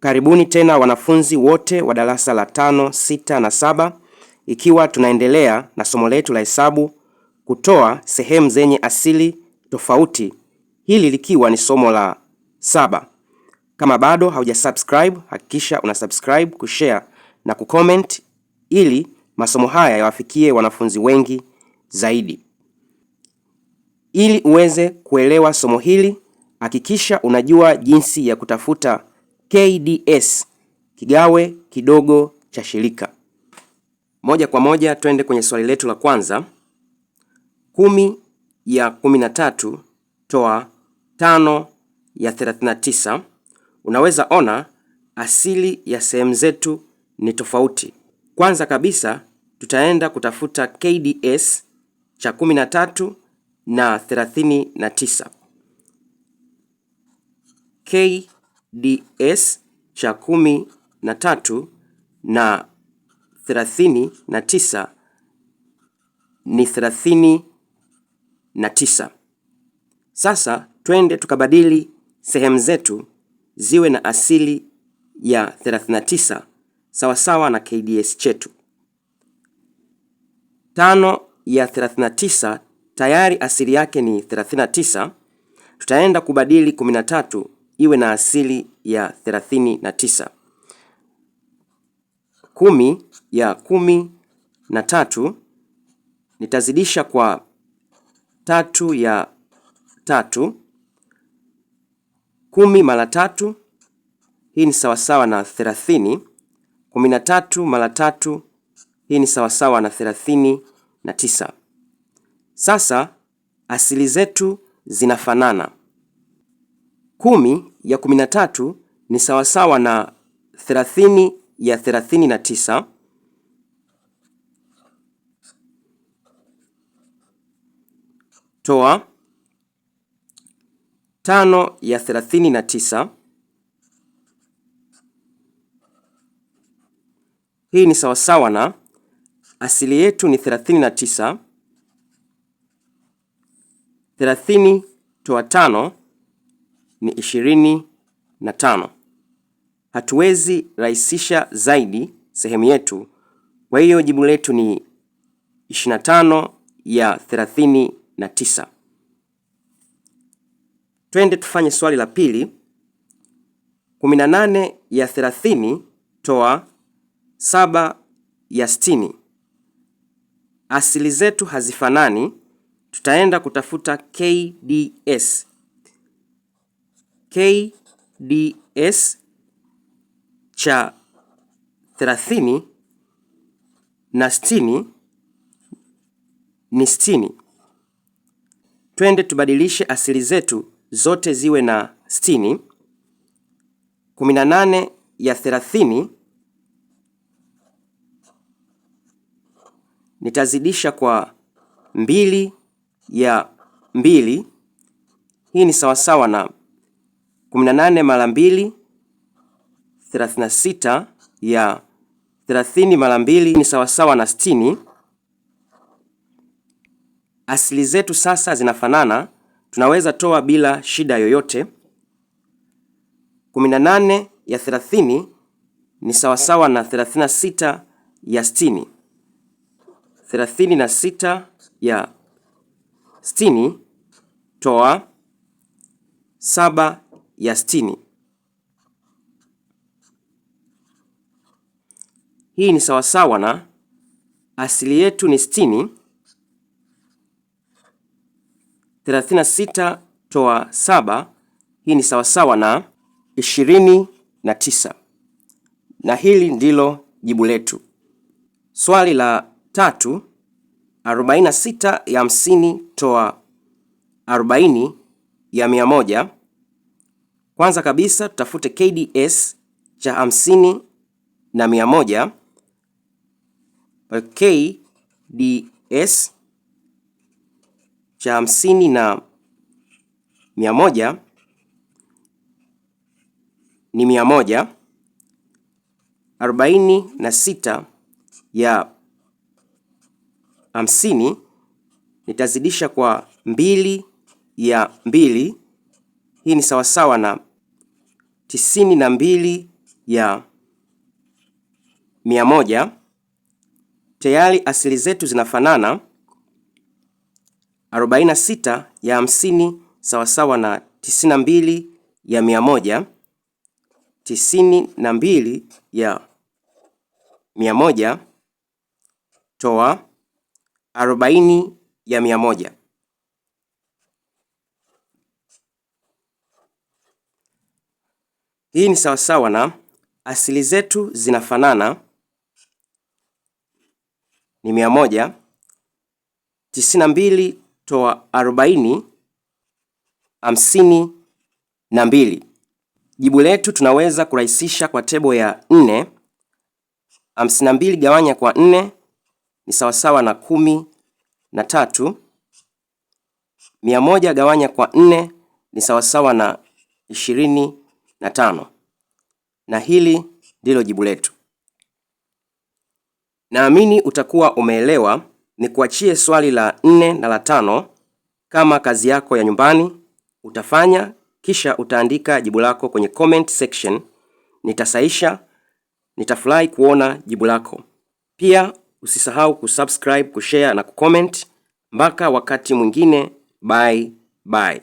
Karibuni tena wanafunzi wote wa darasa la 5, 6 na 7, ikiwa tunaendelea na somo letu la hesabu kutoa sehemu zenye asili tofauti, hili likiwa ni somo la 7. Kama bado haujasubscribe, hakikisha unasubscribe, kushare na kucomment ili masomo haya yawafikie wanafunzi wengi zaidi. Ili uweze kuelewa somo hili, hakikisha unajua jinsi ya kutafuta KDS, kigawe kidogo cha shirika. Moja kwa moja twende kwenye swali letu la kwanza. 10 ya 13 toa 5 ya 39. Unaweza ona asili ya sehemu zetu ni tofauti. Kwanza kabisa tutaenda kutafuta KDS cha 13 na 39. KDS cha 13 na 39 ni 39. Sasa twende tukabadili sehemu zetu ziwe na asili ya 39 sawasawa na KDS chetu. 5 ya 39 tayari asili yake ni 39. Tutaenda kubadili 13 iwe na asili ya 39. 10 ya 13 nitazidisha kwa 3 ya 3. 10 mara 3 hii ni sawasawa na 30. 13 mara 3 hii ni sawasawa na 39. Sasa asili zetu zinafanana. 10 ya 13 ni sawasawa na 30 ya 39. Toa 5 ya 39. Hii ni sawasawa na asili yetu ni 39. 30 toa 5 ni 25. Hatuwezi rahisisha zaidi sehemu yetu, kwa hiyo jibu letu ni 25 ya 39. Twende tufanye swali la pili. 18 ya 30 toa 7 ya 60. Asili zetu hazifanani, tutaenda kutafuta KDS. KDS cha 30 na 60 ni 60. Twende tubadilishe asili zetu zote ziwe na 60. 18 ya 30 nitazidisha kwa 2 ya 2. Hii ni sawasawa na 18 mara 2 36 ya 30 mara 2 ni sawasawa na 60. Asili zetu sasa zinafanana, tunaweza toa bila shida yoyote. 18 ya 30 ni sawasawa na 36 ya 60. 36 ya 60 toa 7 ya 60. Hii ni sawasawa na asili yetu ni 60. 36 toa 7 hii ni sawasawa na 29. Na hili ndilo jibu letu. Swali la 3. 46 ya 50 toa 40 ya 100. Kwanza kabisa tutafute KDS cha 50 na 100. KDS cha 50 na 100 ni 100. 46 ya 50 nitazidisha kwa 2 ya 2. Hii ni sawasawa na 92 ya 100. Tayari asili zetu zinafanana. 46 ya 50 sawasawa na 92 ya 100. 92 ya 100 toa 40 ya 100. Hii ni sawasawa na asili zetu zinafanana ni 100. 92 toa 40, 52. Jibu letu tunaweza kurahisisha kwa tebo ya 4. 52 gawanya kwa 4 ni sawasawa na 13. 100 gawanya kwa 4 ni sawasawa na 25. Na hili ndilo jibu letu. Naamini utakuwa umeelewa. Nikuachie swali la 4 na la 5 kama kazi yako ya nyumbani. Utafanya kisha utaandika jibu lako kwenye comment section. Nitasahisha. Nitafurahi kuona jibu lako. Pia usisahau kusubscribe, kushare na kucomment. Mpaka wakati mwingine. Bye bye.